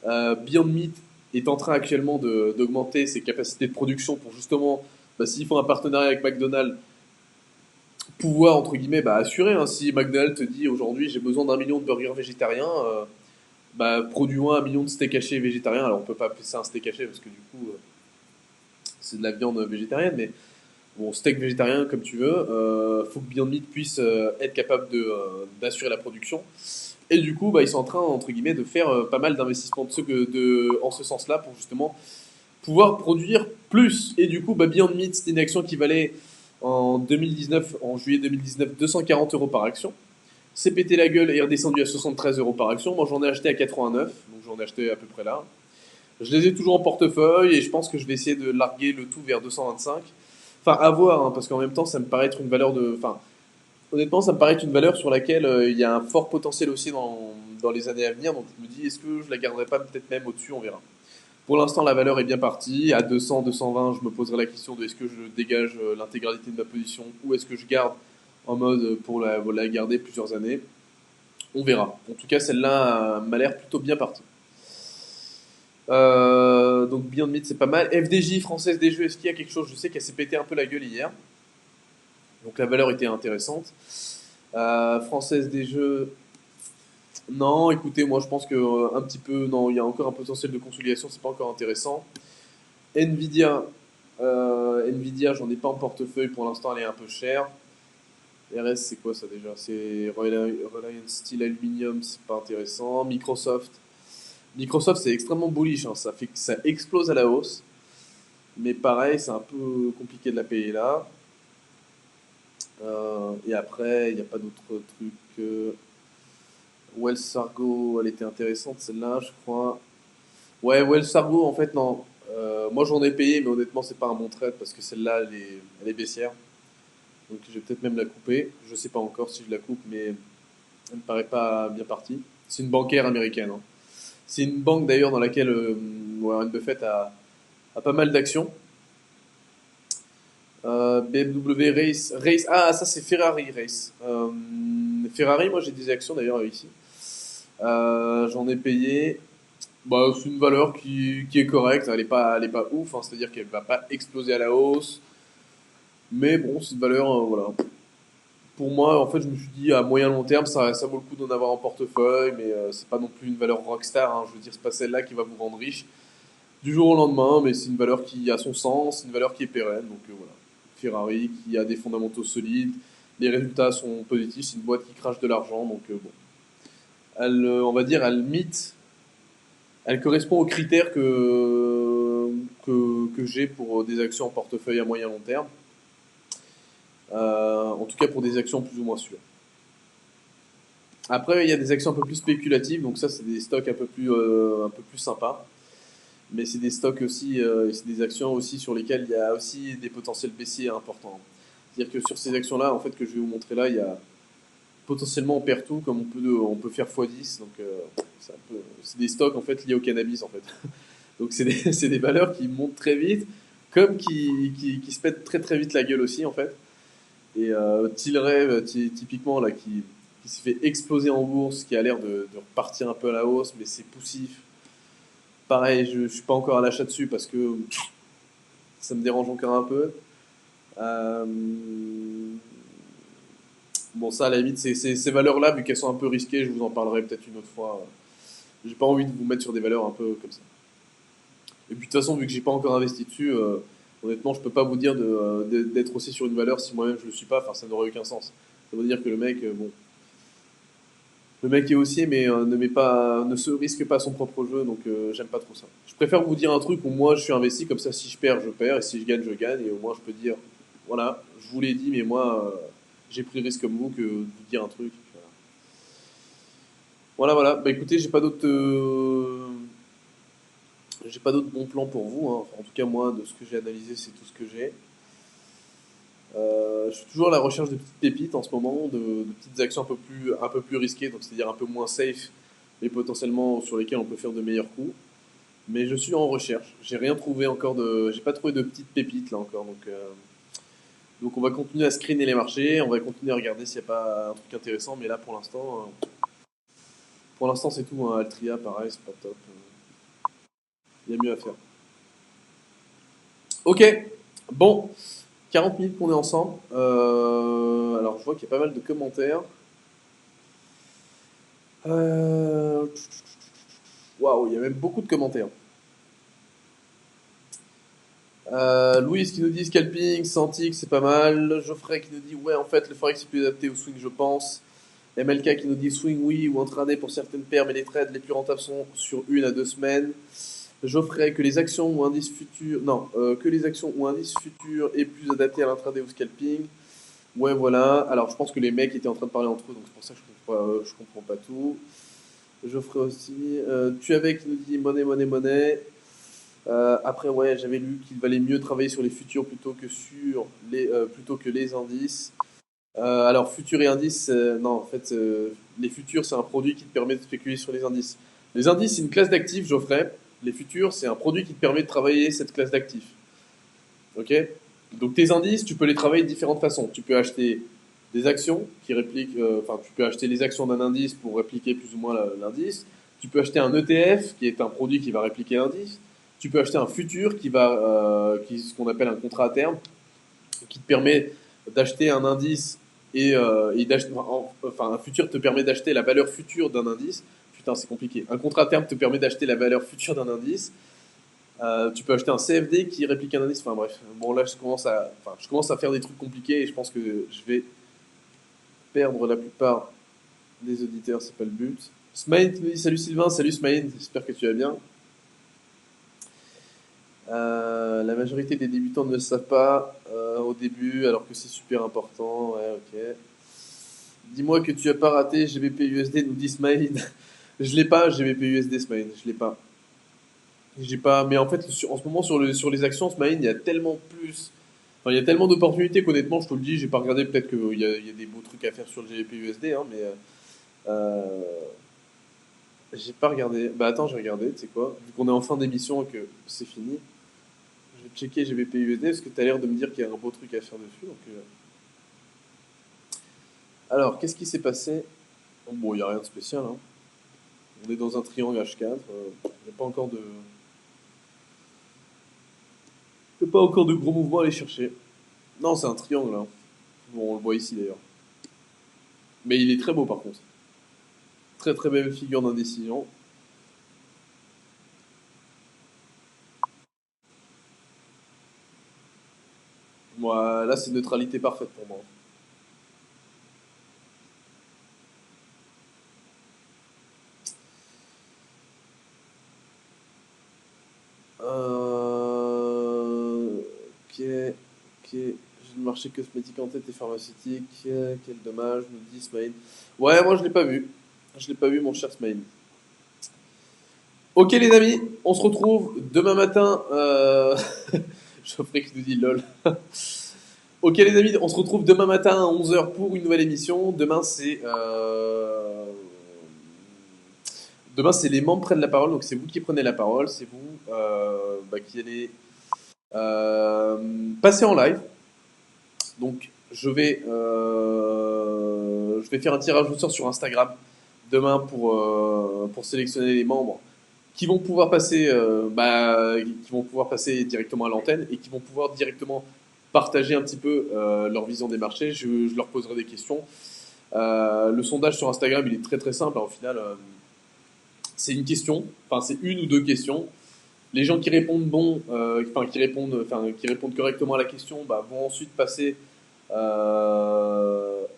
Beyond Meat est en train actuellement d'augmenter ses capacités de production pour justement, s'ils font un partenariat avec McDonald's, pouvoir entre guillemets assurer. Hein. Si McDonald's te dit aujourd'hui j'ai besoin d'un million de burgers végétariens, produis-moi un million de steaks hachés végétariens. Alors on peut pas appeler ça un steak haché parce que du coup c'est de la viande végétarienne, mais bon, steak végétarien comme tu veux, faut que Beyond Meat puisse être capable d'assurer la production. Et du coup, ils sont en train, entre guillemets, de faire pas mal d'investissements en ce sens-là pour justement pouvoir produire plus. Et du coup, Beyond Meat, c'était une action qui valait en 2019, en juillet 2019, 240 euros par action. C'est pété la gueule et est redescendu à 73 euros par action. Moi, j'en ai acheté à 89, donc j'en ai acheté à peu près là. Je les ai toujours en portefeuille et je pense que je vais essayer de larguer le tout vers 225. Enfin, à voir, hein, parce qu'en même temps, ça me paraît être une valeur de. Enfin, honnêtement, ça me paraît être une valeur sur laquelle il y a un fort potentiel aussi dans les années à venir. Donc je me dis, est-ce que je la garderai pas peut-être même au-dessus, on verra. Pour l'instant, la valeur est bien partie. À 200, 220, je me poserai la question de est-ce que je dégage l'intégralité de ma position ou est-ce que je garde en mode pour la garder plusieurs années. On verra. En tout cas, celle-là m'a l'air plutôt bien partie. Donc Beyond Meat, c'est pas mal. FDJ, Française des Jeux, est-ce qu'il y a quelque chose? Je sais qu'elle s'est pété un peu la gueule hier. Donc la valeur était intéressante. Française des Jeux, non, écoutez, moi je pense que un petit peu, non, il y a encore un potentiel de consolidation, c'est pas encore intéressant. Nvidia, Nvidia, j'en ai pas en portefeuille pour l'instant, elle est un peu chère. RS, c'est quoi ça déjà? C'est Reliance Steel Aluminium, c'est pas intéressant. Microsoft, c'est extrêmement bullish, hein, ça fait que ça explose à la hausse. Mais pareil, c'est un peu compliqué de la payer là. Et après, il n'y a pas d'autres trucs. Wells Fargo, elle était intéressante celle-là, je crois. Ouais, Wells Fargo, en fait, non. Moi, j'en ai payé, mais honnêtement, c'est pas un bon trade parce que celle-là, elle est baissière. Donc, je vais peut-être même la couper. Je sais pas encore si je la coupe, mais elle me paraît pas bien partie. C'est une bancaire américaine. Hein. C'est une banque d'ailleurs dans laquelle Warren Buffett a pas mal d'actions. BMW Race. Ah, ça c'est Ferrari Race. Ferrari, moi j'ai des actions d'ailleurs ici. J'en ai payé. C'est une valeur qui est correcte. Elle est pas ouf. Hein, c'est-à-dire qu'elle va pas exploser à la hausse. Mais bon, c'est une valeur, voilà. Pour moi, en fait, je me suis dit à moyen long terme, ça vaut le coup d'en avoir en portefeuille, mais c'est pas non plus une valeur rockstar. Hein, je veux dire, c'est pas celle-là qui va vous rendre riche du jour au lendemain, mais c'est une valeur qui a son sens, une valeur qui est pérenne. Donc voilà. Ferrari qui a des fondamentaux solides, les résultats sont positifs, c'est une boîte qui crache de l'argent, donc bon. On va dire, elle correspond aux critères que j'ai pour des actions en portefeuille à moyen long terme. En tout cas pour des actions plus ou moins sûres. Après, il y a des actions un peu plus spéculatives, donc ça, c'est des stocks un peu plus sympas. Mais c'est des stocks aussi, c'est des actions aussi sur lesquelles il y a aussi des potentiels baissiers importants. C'est-à-dire que sur ces actions-là, en fait, que je vais vous montrer là, il y a potentiellement on perd tout, comme on peut faire x10. Donc c'est des stocks en fait liés au cannabis en fait. Donc c'est des valeurs qui montent très vite, comme qui se pètent très très vite la gueule aussi en fait. Et Tilray, typiquement, là, qui se fait exploser en bourse, qui a l'air de repartir un peu à la hausse, mais c'est poussif. Pareil, je suis pas encore à l'achat dessus parce que ça me dérange encore un peu. Euh, bon, ça, à la limite, ces valeurs-là, vu qu'elles sont un peu risquées, je vous en parlerai peut-être une autre fois. J'ai pas envie de vous mettre sur des valeurs un peu comme ça. Et puis de toute façon, vu que j'ai pas encore investi dessus, honnêtement, je peux pas vous dire d'être aussi sur une valeur si moi-même je le suis pas. Enfin, ça n'aurait aucun sens. Ça veut dire que le mec, bon, le mec est haussier, mais ne se risque pas son propre jeu, donc j'aime pas trop ça. Je préfère vous dire un truc où moi je suis investi, comme ça si je perds, je perds, et si je gagne, je gagne, et au moins je peux dire, voilà, je vous l'ai dit, mais moi j'ai pris le risque comme vous que de vous dire un truc. Voilà, voilà. Bah écoutez, j'ai pas d'autres bons plans pour vous, hein. Enfin, en tout cas, moi, de ce que j'ai analysé, c'est tout ce que j'ai. Je suis toujours à la recherche de petites pépites en ce moment, de petites actions un peu plus risquées, donc c'est-à-dire un peu moins safe, mais potentiellement sur lesquelles on peut faire de meilleurs coups. Mais je suis en recherche. J'ai rien trouvé encore j'ai pas trouvé de petites pépites là encore, donc on va continuer à screener les marchés, on va continuer à regarder s'il n'y a pas un truc intéressant, mais là pour l'instant c'est tout, hein. Altria pareil, c'est pas top. Il y a mieux à faire. Ok, bon, 40 minutes qu'on est ensemble. Alors je vois qu'il y a pas mal de commentaires. Euh, Waouh, il y a même beaucoup de commentaires. Louise qui nous dit scalping, Santic c'est pas mal. Geoffrey qui nous dit ouais en fait le forex est plus adapté au swing je pense. MLK qui nous dit swing oui ou intraday pour certaines paires mais les trades les plus rentables sont sur 1 à 2 semaines. Geoffrey que les actions ou indices futurs non que les actions ou indices futurs est plus adapté à l'intraday ou scalping. Ouais voilà. Alors je pense que les mecs étaient en train de parler entre eux donc c'est pour ça que je comprends pas tout. Geoffrey aussi. Tu avais qui nous dit monnaie. Après, ouais, j'avais lu qu'il valait mieux travailler sur les futurs plutôt que les indices. Alors, futurs et indices, non, en fait, les futurs, c'est un produit qui te permet de spéculer sur les indices. Les indices, c'est une classe d'actifs, Geoffrey. Les futurs, c'est un produit qui te permet de travailler cette classe d'actifs. Ok? Donc, tes indices, tu peux les travailler de différentes façons. Tu peux acheter des actions qui répliquent, enfin, tu peux acheter les actions d'un indice pour répliquer plus ou moins l'indice. Tu peux acheter un ETF, qui est un produit qui va répliquer l'indice. Tu peux acheter un futur ce qu'on appelle un contrat à terme, qui te permet d'acheter un indice enfin, un futur te permet d'acheter la valeur future d'un indice. Putain, c'est compliqué. Un contrat à terme te permet d'acheter la valeur future d'un indice. Tu peux acheter un CFD qui réplique un indice. Enfin bref, bon là je commence à faire des trucs compliqués et je pense que je vais perdre la plupart des auditeurs, c'est pas le but. Smaïn qui nous dit salut Sylvain, salut Smaïn, j'espère que tu vas bien. La majorité des débutants ne le savent pas au début, alors que c'est super important. Ouais, ok. Dis-moi que tu as pas raté GBP USD, nous dit Smaïn. Je l'ai pas, GBP USD, Smaïn, je l'ai pas. J'ai pas, mais en fait, en ce moment, sur les actions, Smaïn, il y a tellement plus. Enfin, il y a tellement d'opportunités qu'honnêtement, je te le dis, j'ai pas regardé. Peut-être qu'il y a des beaux trucs à faire sur le GBP USD, hein, mais euh, j'ai pas regardé. Bah attends, j'ai regardé, tu sais quoi? Vu qu'on est en fin d'émission et que c'est fini, je vais checker GBP USD parce que tu as l'air de me dire qu'il y a un beau truc à faire dessus. Alors, qu'est-ce qui s'est passé? Bon, il n'y a rien de spécial, hein. On est dans un triangle H4. Il n'y a pas encore de gros mouvements à aller chercher. Non, c'est un triangle, hein. Bon, on le voit ici d'ailleurs. Mais il est très beau par contre. Très très belle figure d'indécision. Moi, là, c'est neutralité parfaite pour moi. Ok, ok. J'ai le marché cosmétique en tête et pharmaceutique. Quel dommage, nous dit Smaïn. Ouais, moi je l'ai pas vu. Je l'ai pas vu, mon cher Smaïn. Ok les amis, on se retrouve demain matin. Geoffrey qui nous dit lol. Ok les amis, on se retrouve demain matin à 11 h pour une nouvelle émission. Demain c'est les membres prennent la parole, donc c'est vous qui prenez la parole, c'est vous qui allez passer en live. Donc je vais faire un tirage au sort sur Instagram demain pour sélectionner les membres qui vont pouvoir passer, qui vont pouvoir passer directement à l'antenne et qui vont pouvoir directement partager un petit peu leur vision des marchés. Je leur poserai des questions. Le sondage sur Instagram, il est très très simple. Hein, au final, c'est une question, enfin c'est une ou deux questions. Les gens qui répondent qui répondent correctement à la question, vont ensuite passer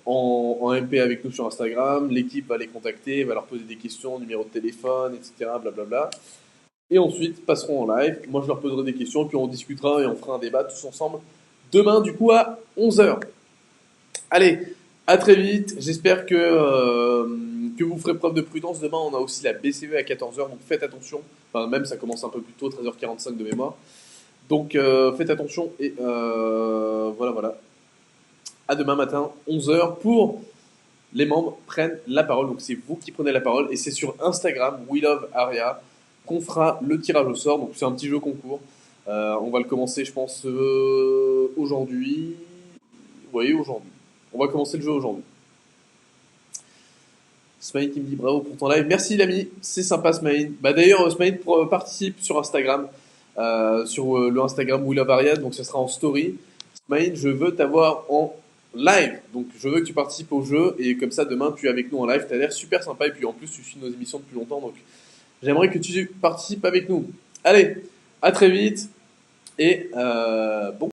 en MP avec nous sur Instagram. L'équipe va les contacter, va leur poser des questions, numéro de téléphone, etc. Blablabla. Et ensuite passeront en live. Moi je leur poserai des questions, puis on discutera et on fera un débat tous ensemble demain du coup à 11 h. Allez, à très vite. J'espère que vous ferez preuve de prudence. Demain on a aussi la BCE à 14 h, donc faites attention. Enfin même ça commence un peu plus tôt, 13 h 45 de mémoire. Donc faites attention et voilà. À demain matin, 11 h pour les membres prennent la parole. Donc c'est vous qui prenez la parole et c'est sur Instagram, We Love Aria, qu'on fera le tirage au sort. Donc c'est un petit jeu concours. On va le commencer, je pense, aujourd'hui. Oui, aujourd'hui. On va commencer le jeu aujourd'hui. Smaïn qui me dit bravo pour ton live. Merci l'ami, c'est sympa Smaïn. D'ailleurs, Smaïn participe sur Instagram, sur le Instagram We Love Aria, donc ce sera en story. Smaïn, je veux t'avoir en live. Donc je veux que tu participes au jeu et comme ça demain tu es avec nous en live. Tu as l'air super sympa et puis en plus tu suis nos émissions depuis longtemps donc j'aimerais que tu participes avec nous. Allez, à très vite et bon